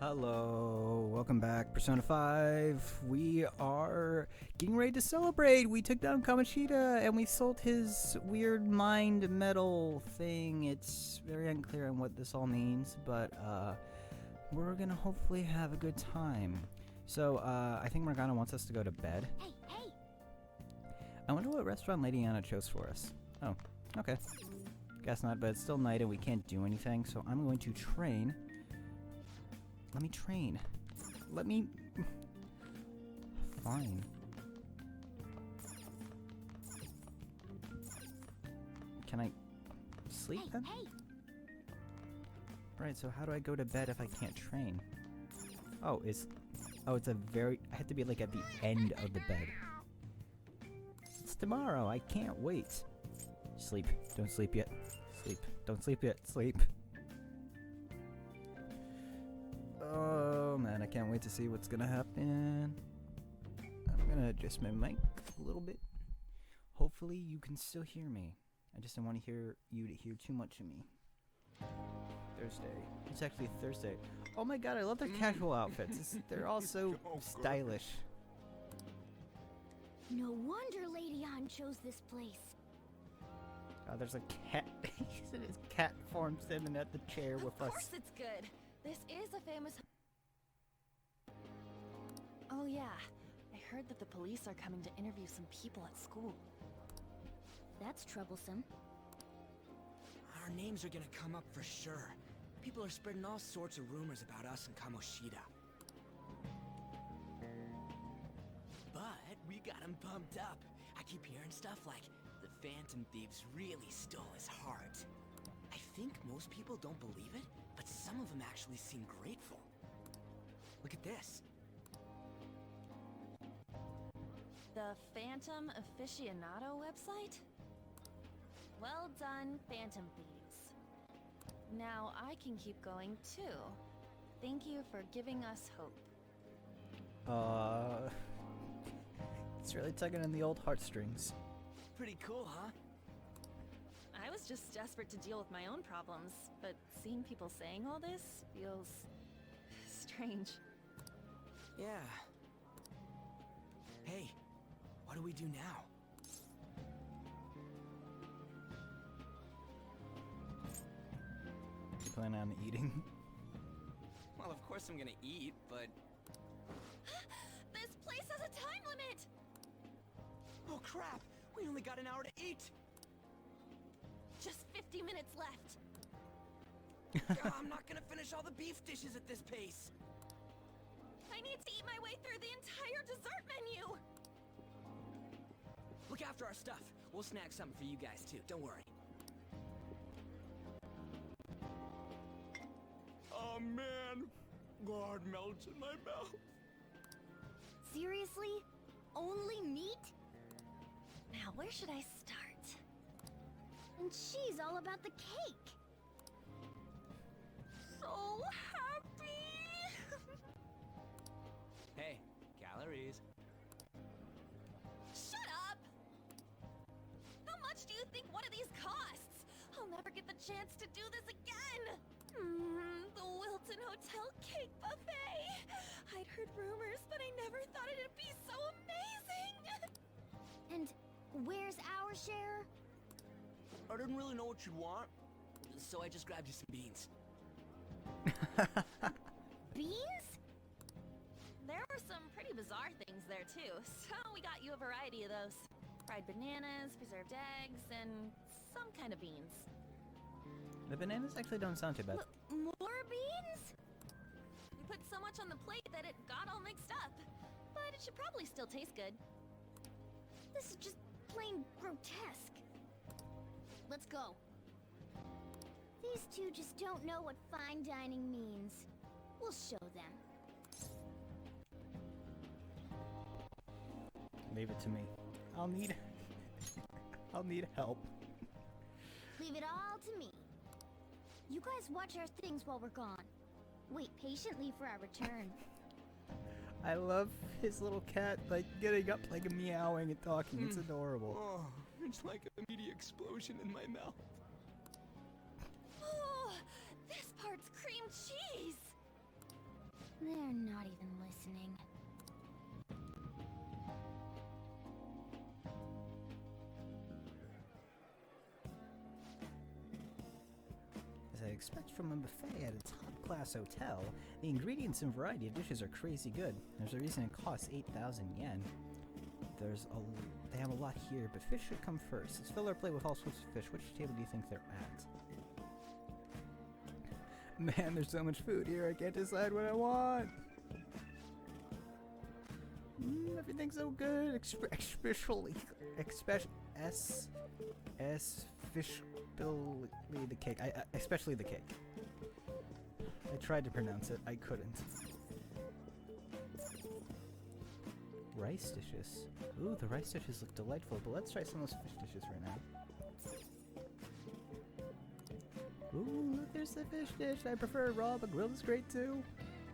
Hello, welcome back, Persona 5. We are getting ready to celebrate. We took down Kamoshida and we sold his weird mind metal thing. It's very unclear on what this all means, but we're gonna hopefully have a good time. So, I think Morgana wants us to go to bed. Hey! I wonder what restaurant Lady Anna chose for us. Oh, okay. Guess not, but it's still night and we can't do anything, so I'm going to train. Let me train. Let me... Fine. Can I sleep then? Hey! Right, so how do I go to bed if I can't train? Oh, it's a very... I have to be like at the end of the bed. It's tomorrow, I can't wait. Sleep. Don't sleep yet. Sleep. Don't sleep yet. Sleep. Oh man, I can't wait to see what's gonna happen. I'm gonna adjust my mic a little bit. Hopefully you can still hear me. I just don't want to hear you to hear too much of me. Thursday. It's actually Thursday. Oh my god, I love their casual outfits. They're all so stylish. No wonder Lady Ann chose this place. Oh, there's a cat. He's in his cat form sitting at the chair with us. Of course it's good. This is a famous... Oh yeah, I heard that the police are coming to interview some people at school. That's troublesome. Our names are gonna come up for sure. People are spreading all sorts of rumors about us and Kamoshida. But we got him pumped up. I keep hearing stuff like the Phantom Thieves really stole his heart. I think most people don't believe it, but some of them actually seem grateful. Look at this. The Phantom Aficionado website? Well done, Phantom Thieves. Now I can keep going too. Thank you for giving us hope. It's really tugging on the old heartstrings. Pretty cool, huh? I was just desperate to deal with my own problems, but seeing people saying all this feels... strange. Yeah. Hey, what do we do now? You plan on eating? Well, of course I'm gonna eat, but... This place has a time limit! Oh crap! We only got an hour to eat! Just 50 minutes left. I'm not gonna finish all the beef dishes at this pace! I need to eat my way through the entire dessert menu! Look after our stuff. We'll snag something for you guys too, don't worry. Oh man! God melts in my mouth. Seriously? Only meat? Now, where should I start? And she's all about the cake. So happy! Hey, calories. Shut up! How much do you think one of these costs? I'll never get the chance to do this again! The Wilton Hotel Cake Buffet! I'd heard rumors, but I never thought it'd be so amazing! And where's our share? I didn't really know what you'd want, so I just grabbed you some beans. Beans? There were some pretty bizarre things there too, so we got you a variety of those. Fried bananas, preserved eggs, and some kind of beans. The bananas actually don't sound too bad. More beans? We put so much on the plate that it got all mixed up. But it should probably still taste good. This is just plain grotesque. Let's go. These two just don't know what fine dining means. We'll show them. Leave it to me. I'll need help. Leave it all to me. You guys watch our things while we're gone. Wait patiently for our return. I love his little cat, like, getting up, like, meowing and talking. It's adorable. Oh, it's like a meaty explosion in my mouth. Oh, this part's cream cheese! expect from a buffet at a top-class hotel. The ingredients and variety of dishes are crazy good. There's a reason it costs 8,000 yen. They have a lot here, but fish should come first. Let's fill our plate with all sorts of fish. Which table do you think they're at? Man, there's so much food here, I can't decide what I want. Everything's so good, especially the cake. Especially the cake. I tried to pronounce it, I couldn't. Rice dishes. Ooh, the rice dishes look delightful, but let's try some of those fish dishes right now. Ooh, look, there's the fish dish. I prefer raw, but grilled is great too.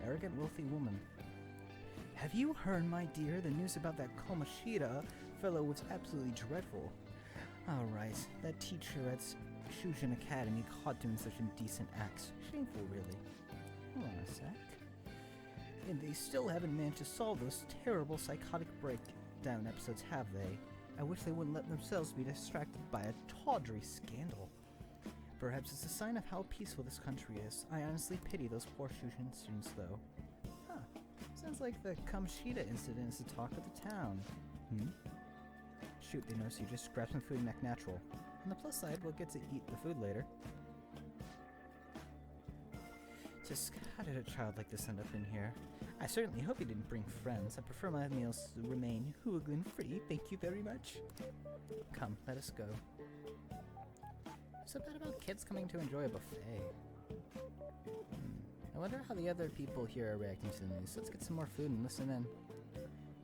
Arrogant, wealthy woman. Have you heard, my dear, the news about that Kamoshida fellow was absolutely dreadful. Alright, that teacher at Shujin Academy caught doing such indecent acts. Shameful, really. Hold on a sec. And they still haven't managed to solve those terrible psychotic breakdown episodes, have they? I wish they wouldn't let themselves be distracted by a tawdry scandal. Perhaps it's a sign of how peaceful this country is. I honestly pity those poor Shujin students, though. Huh. Sounds like the Kamoshida incident is the talk of the town. Shoot, they notice you just grab some food and act natural. On the plus side, we'll get to eat the food later. Just how did a child like this end up in here? I certainly hope he didn't bring friends. I prefer my meals to remain hooligan-free. Thank you very much. Come, let us go. What's so bad about kids coming to enjoy a buffet? I wonder how the other people here are reacting to the news. Let's get some more food and listen in.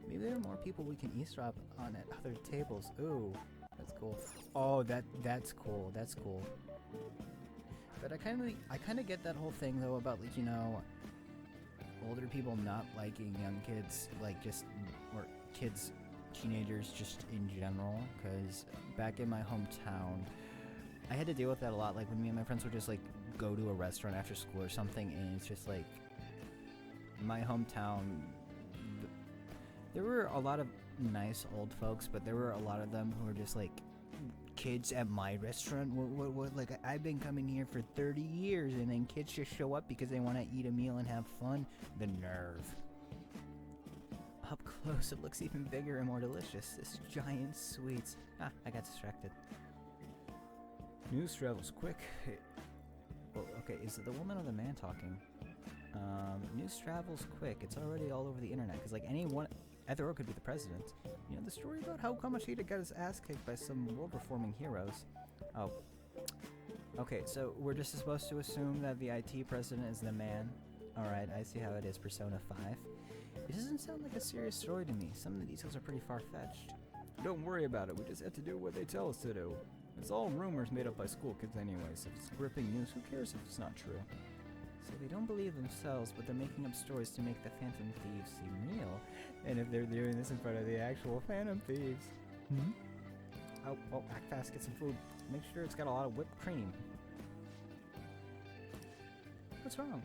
Maybe there are more people we can eavesdrop on at other tables. Ooh, that's cool. Oh, that's cool. That's cool. But I kind of get that whole thing though about, like, you know, older people not liking young kids, like just, or kids, teenagers just in general. Because back in my hometown, I had to deal with that a lot. Like when me and my friends would just like go to a restaurant after school or something, and it's just like my hometown. There were a lot of nice old folks, but there were a lot of them who were just like, kids at my restaurant? What? Like, I've been coming here for 30 years, and then kids just show up because they want to eat a meal and have fun? The nerve. Up close, it looks even bigger and more delicious. This giant sweets. Ah, I got distracted. News travels quick. Well, okay, is it the woman or the man talking? News travels quick. It's already all over the internet, because, like, anyone... Either or could be the president. You know, the story about how Kamoshida got his ass kicked by some world-reforming heroes. Oh. Okay, so we're just supposed to assume that the IT president is the man. Alright, I see how it is, Persona 5. It doesn't sound like a serious story to me. Some of the details are pretty far-fetched. Don't worry about it, we just have to do what they tell us to do. It's all rumors made up by school kids anyways. If it's gripping news, who cares if it's not true? So they don't believe themselves, but they're making up stories to make the Phantom Thieves seem real. And if they're doing this in front of the actual Phantom Thieves... Oh, act fast, get some food. Make sure it's got a lot of whipped cream. What's wrong?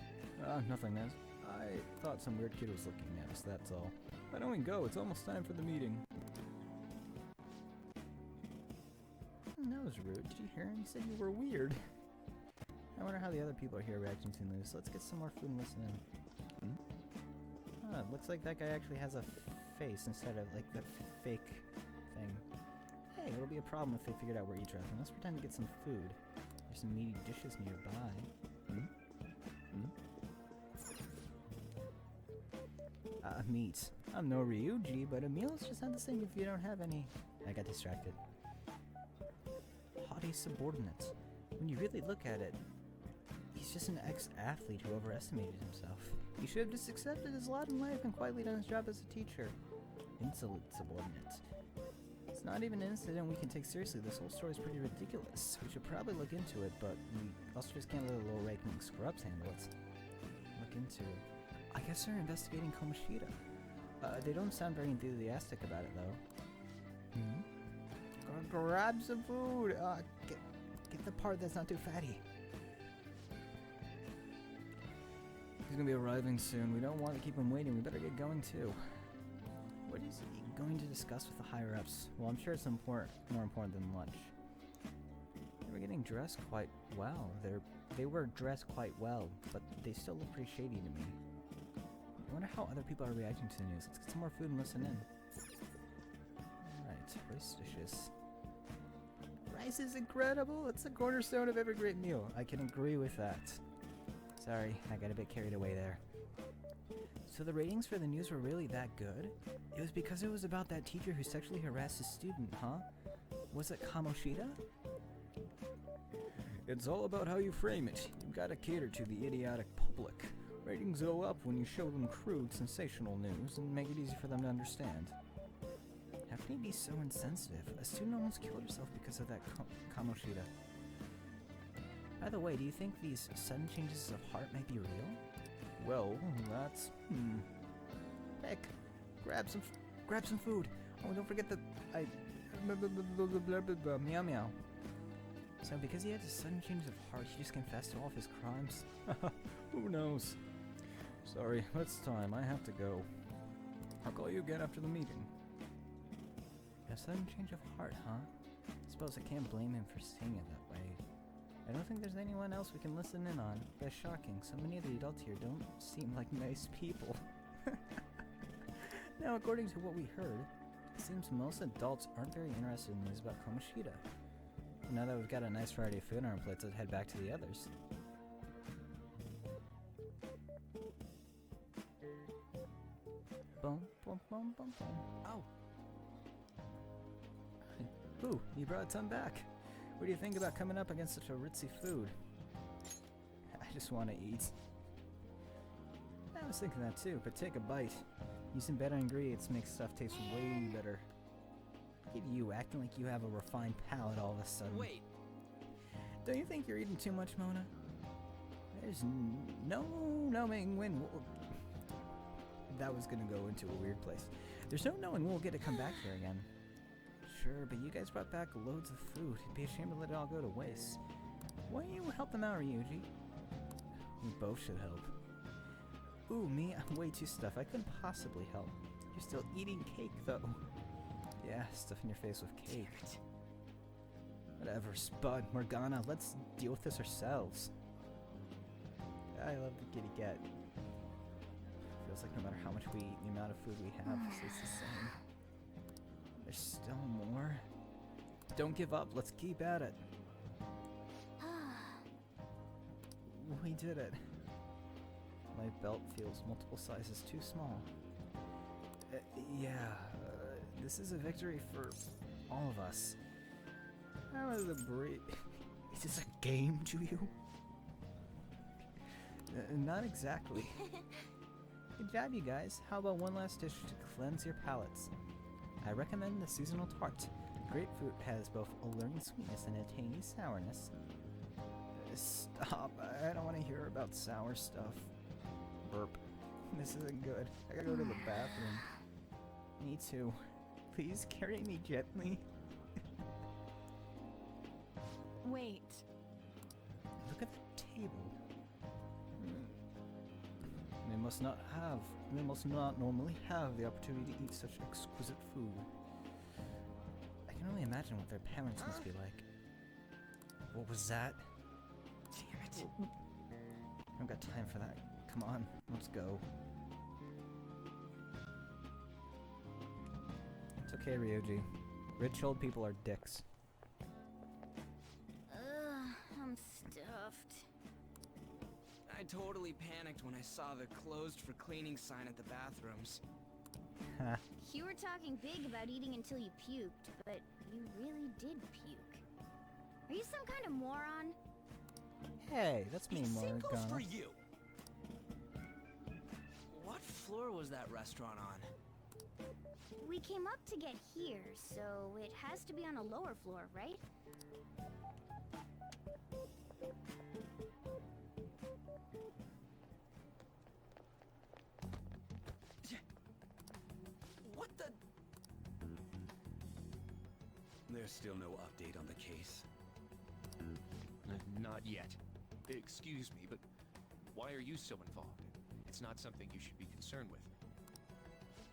Nothing, Nez. I thought some weird kid was looking at us, that's all. Why don't we go? It's almost time for the meeting. That was rude. Did you hear him? He said you were weird. I wonder how the other people are here reacting to the news. Let's get some more food and listen in. It looks like that guy actually has a face instead of like the fake thing. Hey, it'll be a problem if they figured out we're eavesdropping. Let's pretend to get some food. There's some meaty dishes nearby. Meat. I'm no Ryuji, but a meal is just not the same if you don't have any. I got distracted. Haughty subordinate. When you really look at it, he's just an ex-athlete who overestimated himself. He should have just accepted his lot in life and quietly done his job as a teacher. Insolent subordinate. It's not even an incident we can take seriously. This whole story is pretty ridiculous. We should probably look into it, but we also just can't let the low-ranking scrubs handle it. Look into it. I guess they're investigating Kamoshida. They don't sound very enthusiastic about it, though. Gotta grab some food! Get the part that's not too fatty. He's gonna be arriving soon. We don't want to keep him waiting. We better get going, too. What is he going to discuss with the higher-ups? Well, I'm sure it's more important than lunch. We're getting weren't dressed quite well. They were dressed quite well, but they still look pretty shady to me. I wonder how other people are reacting to the news. Let's get some more food and listen in. Alright, rice dishes. Rice is incredible! It's the cornerstone of every great meal. I can agree with that. Sorry, I got a bit carried away there. So the ratings for the news were really that good? It was because it was about that teacher who sexually harassed a student, huh? Was it Kamoshida? It's all about how you frame it. You've got to cater to the idiotic public. Ratings go up when you show them crude, sensational news and make it easy for them to understand. How can he be so insensitive? A student almost killed herself because of that Kamoshida. By the way, do you think these sudden changes of heart might be real? Well, that's... Heck, grab some food. Oh, don't forget the... meow meow. So because he had a sudden change of heart, he just confessed to all of his crimes? Who knows? Sorry, it's time. I have to go. I'll call you again after the meeting. A sudden change of heart, huh? I suppose I can't blame him for saying it that way. I don't think there's anyone else we can listen in on. That's shocking. So many of the adults here don't seem like nice people. Now, according to what we heard, it seems most adults aren't very interested in news about Kamoshida. Now that we've got a nice variety of food on our plates, let's head back to the others. Boom, boom, boom, boom, boom. Oh! Ooh, you brought some back. What do you think about coming up against such a ritzy food? I just want to eat. I was thinking that too, but take a bite. Using better ingredients makes stuff taste way better. Look at you acting like you have a refined palate all of a sudden. Wait. Don't you think you're eating too much, Mona? There's no knowing when that was gonna go into a weird place. There's no knowing when we'll get to come back here again. Sure, but you guys brought back loads of food. It'd be a shame to let it all go to waste. Why don't you help them out, Ryuji? We both should help. Ooh, me? I'm way too stuffed. I couldn't possibly help. You're still eating cake, though. Yeah, stuffing your face with cake. Whatever, Spud, Morgana, let's deal with this ourselves. I love the kitty cat. Feels like no matter how much we eat, the amount of food we have stays the same. There's still more. Don't give up, let's keep at it. We did it. My belt feels multiple sizes too small. This is a victory for all of us. How is the Is this a game to you? Not exactly. Good job, you guys. How about one last dish to cleanse your palates? I recommend the seasonal tart. Grapefruit has both alluring sweetness and a tangy sourness. Stop. I don't want to hear about sour stuff. Burp. This isn't good. I gotta go to the bathroom. Me too. Please carry me gently. Wait. Look at the table. They must not normally have the opportunity to eat such exquisite food. I can only imagine what their parents must be like. What was that? Damn it. I don't got time for that. Come on, let's go. It's okay, Ryuji. Rich old people are dicks. I'm stuffed. I totally panicked when I saw the closed for cleaning sign at the bathrooms. You were talking big about eating until you puked, but you really did puke. Are you some kind of moron? Hey, that's me, Same goes Morgana. for you. What floor was that restaurant on? We came up to get here, so it has to be on a lower floor, right? What the? There's still no update on the case. Not yet. Excuse me, but why are you so involved? It's not something you should be concerned with.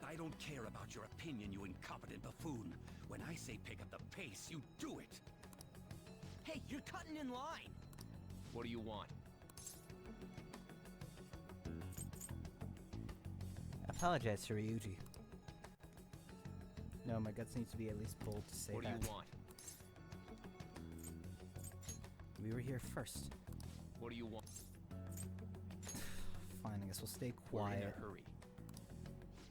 I don't care about your opinion, you incompetent buffoon. When I say pick up the pace, you do it. Hey, you're cutting in line! What do you want? I apologize to Ryuji. No, my guts needs to be at least bold to say What do that. you want? We were here first. What do you want? Fine, I guess we'll stay We're in quiet. a hurry.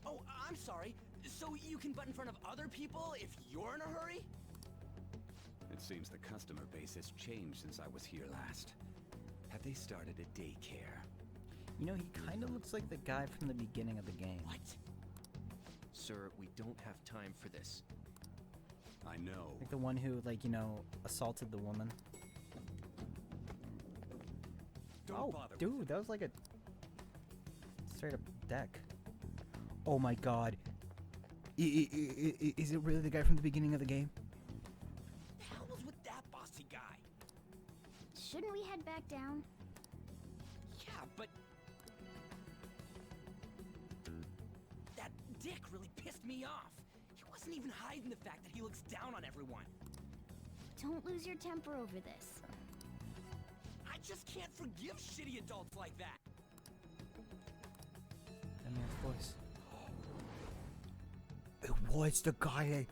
Oh, I'm sorry. So you can butt in front of other people if you're in a hurry? It seems the customer base has changed since I was here last. Have they started a daycare? You know, he kind of looks like the guy from the beginning of the game. What? Sir, we don't have time for this. I know. Like the one who, like, you know, assaulted the woman. Don't Oh, bother with dude, that was like a straight up deck. Oh my god. Is it really the guy from the beginning of the game? The hell was with that bossy guy? Shouldn't we head back down? Yeah, but... that dick really pissed me off. He wasn't even hiding the fact that he looks down on everyone. Don't lose your temper over this. I just can't forgive shitty adults like that. That man's voice. It was the guy.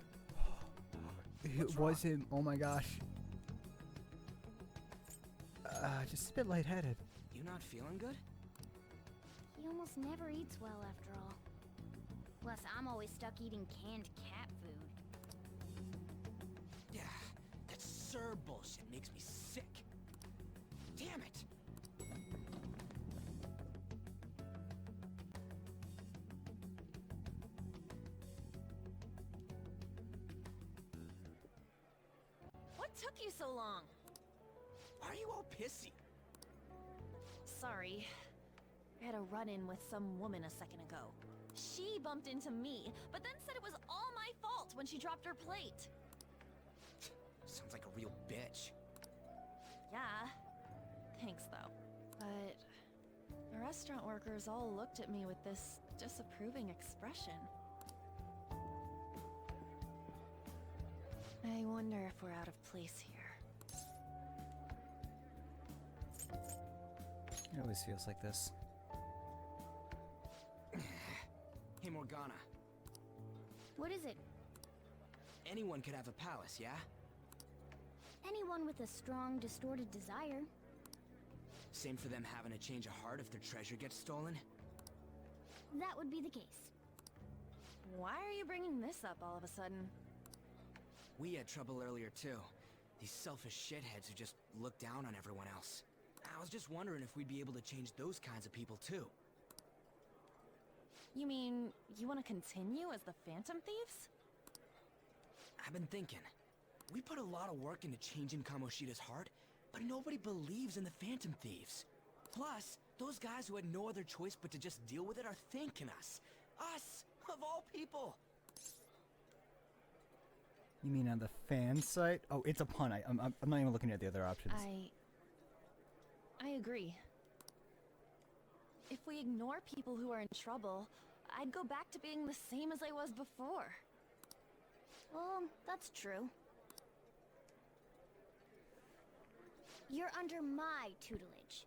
It was him. Oh my gosh. Just a bit lightheaded. You not feeling good? He almost never eats well after all. Plus, I'm always stuck eating canned cat food. Yeah, that sir bullshit makes me sick. Damn it! What took you so long? Why are you all pissy? Sorry. I had a run-in with some woman a second ago. She bumped into me, but then said it was all my fault when she dropped her plate. Sounds like a real bitch. Yeah. Thanks, though. But the restaurant workers all looked at me with this disapproving expression. I wonder if we're out of place here. It always feels like this. Hey, Morgana. What is it? Anyone could have a palace, yeah? Anyone with a strong, distorted desire. Same for them having a change of heart if their treasure gets stolen? That would be the case. Why are you bringing this up all of a sudden? We had trouble earlier, too. These selfish shitheads who just look down on everyone else. I was just wondering if we'd be able to change those kinds of people, too. You mean, you want to continue as the Phantom Thieves? I've been thinking. We put a lot of work into changing Kamoshida's heart, but nobody believes in the Phantom Thieves. Plus, those guys who had no other choice but to just deal with it are thanking us. Us, of all people. You mean on the fan site? Oh, it's a pun. I'm not even looking at the other options. I agree. If we ignore people who are in trouble, I'd go back to being the same as I was before. Well, that's true. You're under my tutelage.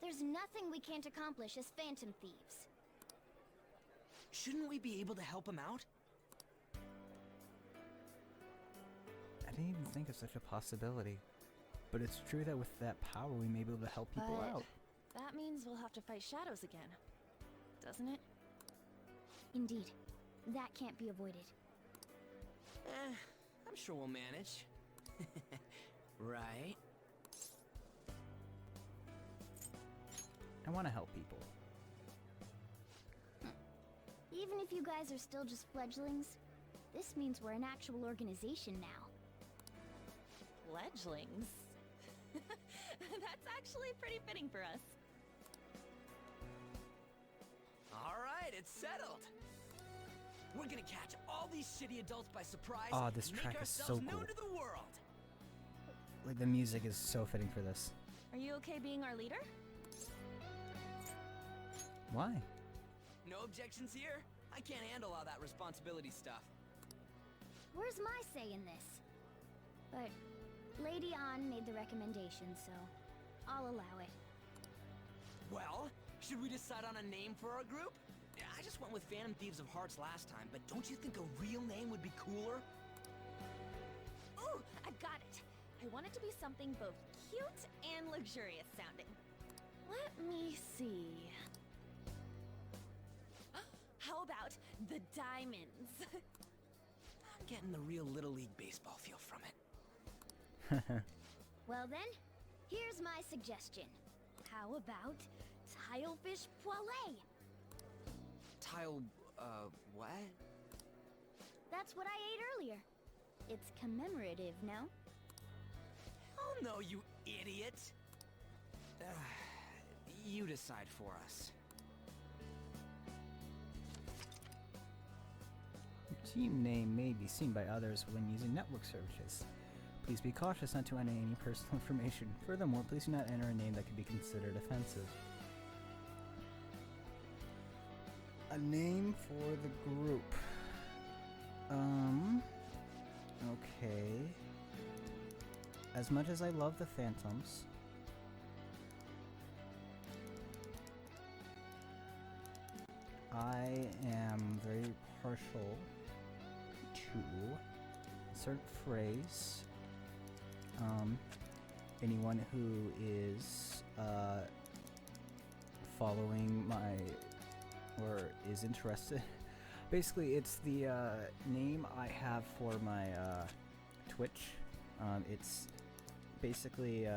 There's nothing we can't accomplish as Phantom Thieves. Shouldn't we be able to help him out? I didn't even think of such a possibility. But it's true that with that power, we may be able to help people But out. that means we'll have to fight shadows again, doesn't it? Indeed. That can't be avoided. I'm sure we'll manage. Right? I want to help people. Even if you guys are still just fledglings, this means we're an actual organization now. Fledglings? That's actually pretty fitting for us. Alright, it's settled. We're gonna catch all these shitty adults by surprise Aw, this and track make is so ourselves known cool. to the world. Like, the music is so fitting for this. Are you okay being our leader? Why? No objections here? I can't handle all that responsibility stuff. Where's my say in this? But Lady An made the recommendation, so I'll allow it. Well, should we decide on a name for our group? Yeah, I just went with Phantom Thieves of Hearts last time, but don't you think a real name would be cooler? Ooh, I've got it. I want it to be something both cute and luxurious sounding. Let me see. How about the Diamonds? I'm getting the real Little League Baseball feel from it. Well then, here's my suggestion. How about Tilefish Poêlée? What? That's what I ate earlier. It's commemorative, no? Oh no, you idiot! You decide for us. Your team name may be seen by others when using network searches. Please be cautious not to enter any personal information. Furthermore, please do not enter a name that could be considered offensive. A name for the group. Okay. As much as I love the Phantoms, I am very partial to a certain phrase. Anyone who is following my or is interested. Basically, it's the name I have for my Twitch. It's basically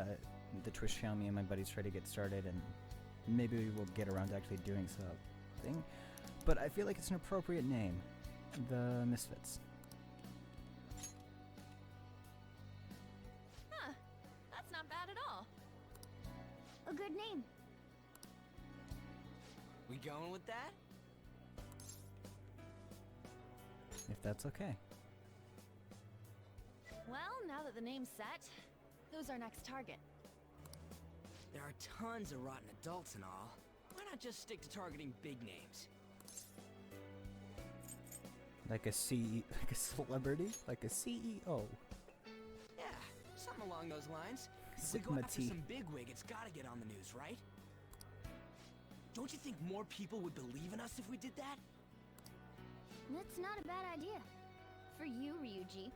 the Twitch channel me and my buddies try to get started, and maybe we will get around to actually doing something. But I feel like it's an appropriate name, the Misfits. Huh. That's not bad at all. A good name. We going with that? If that's okay. Well, now that the name's set, who's our next target? There are tons of rotten adults and all. Why not just stick to targeting big names? Like a celebrity? Like a CEO? Yeah, something along those lines. If we go Sigma after T. some bigwig, it's gotta get on the news, right? Don't you think more people would believe in us if we did that? That's not a bad idea. For you, Ryuji.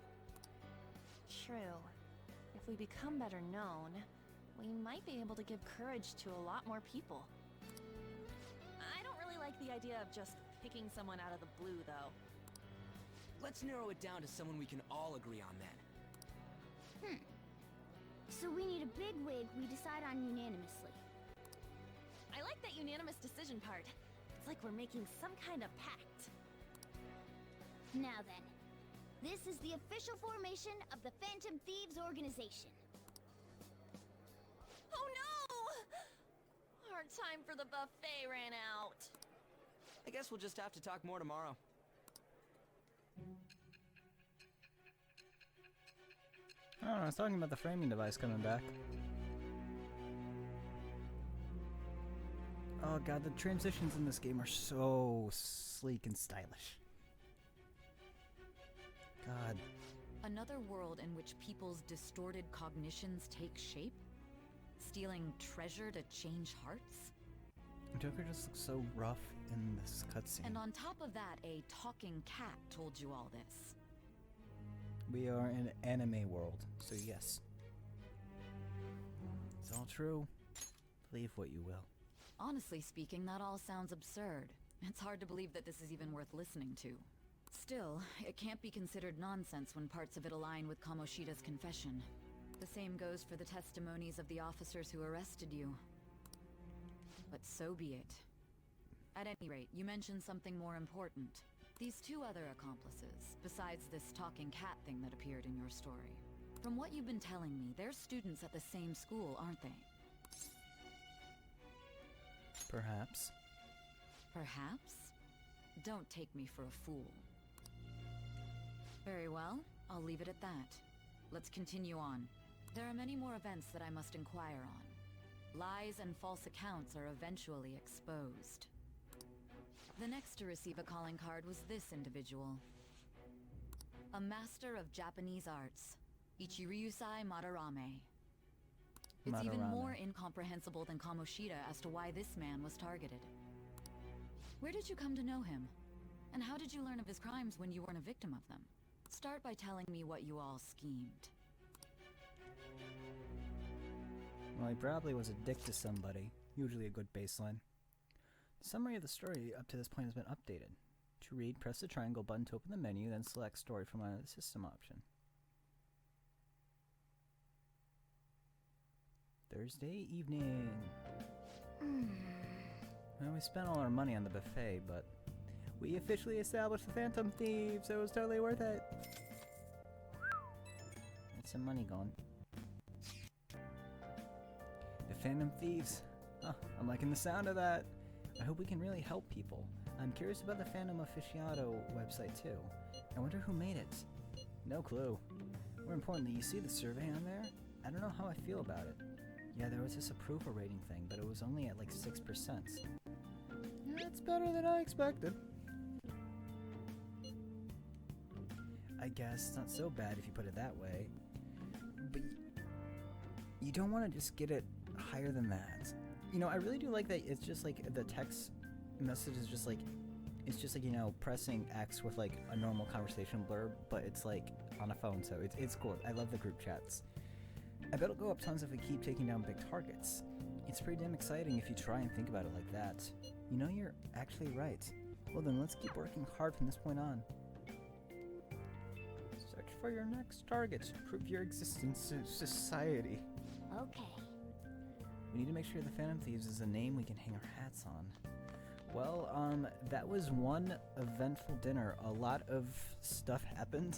True. If we become better known, we might be able to give courage to a lot more people. I don't really like the idea of just picking someone out of the blue, though. Let's narrow it down to someone we can all agree on then. So we need a big wig we decide on unanimously. I like that unanimous decision part. It's like we're making some kind of pact. Now then, this is the official formation of the Phantom Thieves organization. Oh no! Our time for the buffet ran out. I guess we'll just have to talk more tomorrow. I don't know, I was talking about the framing device coming back. Oh god, the transitions in this game are so sleek and stylish. God. Another world in which people's distorted cognitions take shape? Stealing treasure to change hearts? Joker just looks so rough in this cutscene. And on top of that, a talking cat told you all this. We are in an anime world, so yes. It's all true. Believe what you will. Honestly speaking, that all sounds absurd. It's hard to believe that this is even worth listening to. Still, it can't be considered nonsense when parts of it align with Kamoshida's confession. The same goes for the testimonies of the officers who arrested you. But so be it. At any rate, you mentioned something more important. These two other accomplices, besides this talking cat thing that appeared in your story. From what you've been telling me, they're students at the same school, aren't they? Perhaps. Perhaps? Don't take me for a fool. Very well, I'll leave it at that. Let's continue on. There are many more events that I must inquire on. Lies and false accounts are eventually exposed. The next to receive a calling card was this individual. A master of Japanese arts. Ichiryusai Madarame. It's even Madarame. more incomprehensible than Kamoshida as to why this man was targeted. Where did you come to know him? And how did you learn of his crimes when you weren't a victim of them? Start by telling me what you all schemed. Well, he probably was a dick to somebody. Usually a good baseline. The summary of the story up to this point has been updated. To read, press the triangle button to open the menu, then select story from the system option. Thursday evening. Well, we spent all our money on the buffet, but we officially established the Phantom Thieves, so it was totally worth it. Get some money going. The Phantom Thieves. Huh, I'm liking the sound of that. I hope we can really help people. I'm curious about the Phantom Aficionado website too. I wonder who made it. No clue. More importantly, you see the survey on there? I don't know how I feel about it. Yeah, there was this approval rating thing, but it was only at like 6%. That's better than I expected. I guess it's not so bad if you put it that way. But you don't want to just get it higher than that. You know, I really do like that it's just like the text message is just like, it's just like, you know, pressing X with like a normal conversation blurb, but it's like on a phone, so it's cool. I love the group chats. I bet it'll go up tons if we keep taking down big targets. It's pretty damn exciting if you try and think about it like that. You know, you're actually right. Well then, let's keep working hard from this point on. Search for your next target. Prove your existence to society. Okay. We need to make sure the Phantom Thieves is a name we can hang our hats on. Well, that was one eventful dinner. A lot of stuff happened,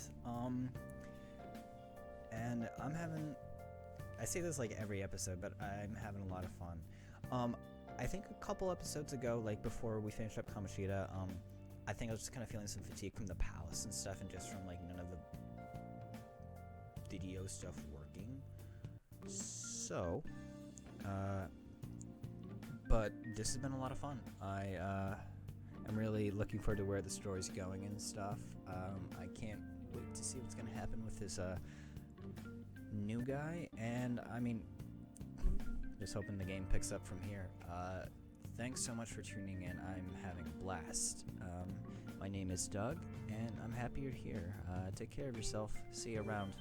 and I'm having... I say this like every episode, but I'm having a lot of fun. I think a couple episodes ago, like before we finished up Kamoshida, I think I was just kind of feeling some fatigue from the palace and stuff, and just from like none of the DDO stuff working. So, but this has been a lot of fun. I'm really looking forward to where the story's going and stuff. I can't wait to see what's gonna happen with this new guy, and I mean, just hoping the game picks up from here. Thanks so much for tuning in. I'm having a blast. My name is Doug, and I'm happy you're here. Take care of yourself. See you around.